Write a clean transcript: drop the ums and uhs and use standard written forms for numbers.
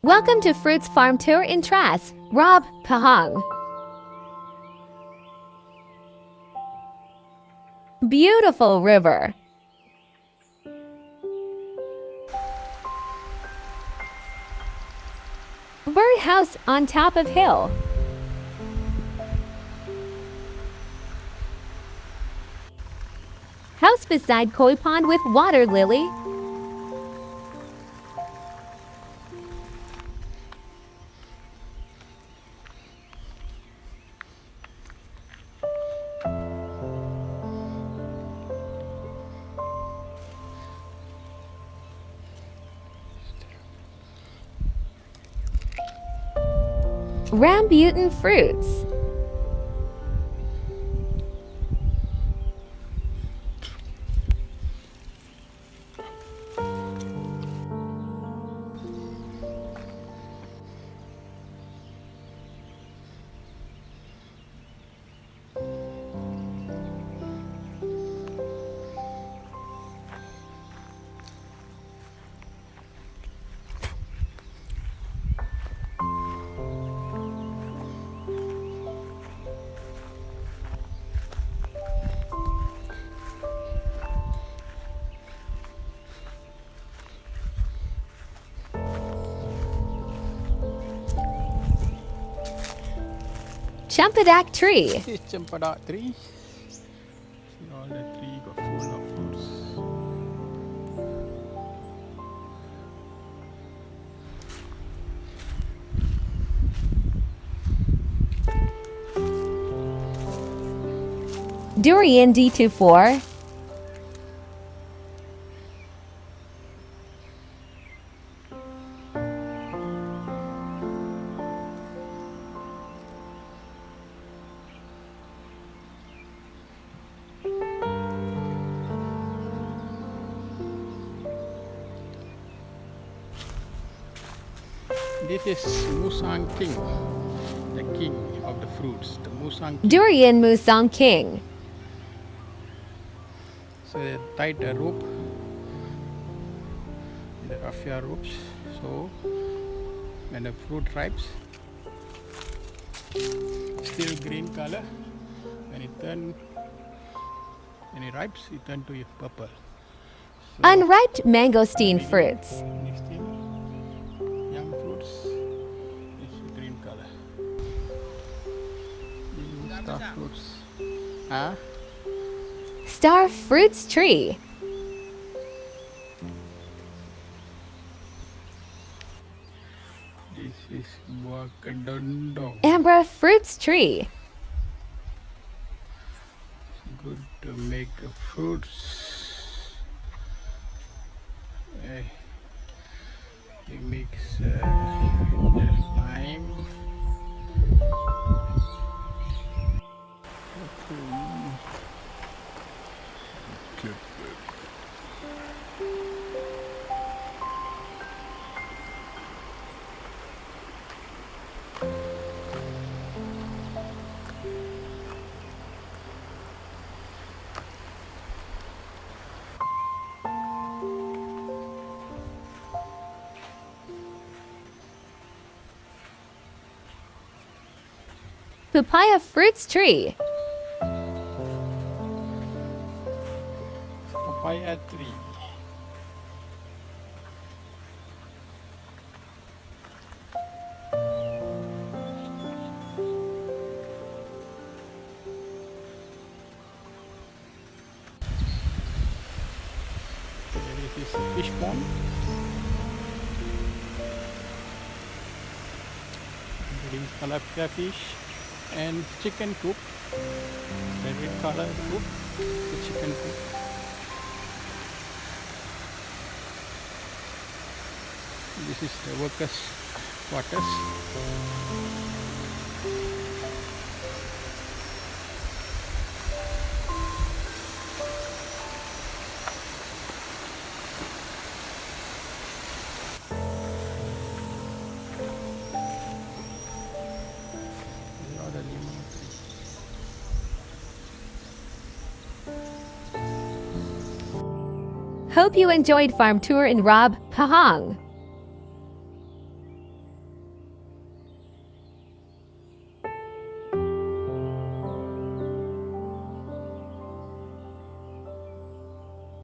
Welcome to Fruits Farm Tour in Tras, Rob Pahang. Beautiful river. Birdhouse on top of hill. House beside koi pond with water lily. Rambutan fruits. Champadak tree. This is Champadak tree. See all the tree got full of fruits. Durian D24. This is Musang King, the king of the fruits, the Musang King. Durian Musang King. So they tied a rope, the raffia ropes. So when the fruit ripes, still green color. When it ripes, it turns to purple. So Unripe mangosteen fruits. when it's still young fruits, it's green color. These are star fruits. Huh? Star fruits tree. This is buah kedondong. Ambra fruits tree. Good to make fruits. You mix the lime. Papaya fruits tree. Papaya tree. This is a fish pond. Green tilapia fish and chicken coop. The red color coop, the chicken coop. This is the workers' quarters. These are the lemon trees. Hope you enjoyed Farm Tour in Rob Pahang.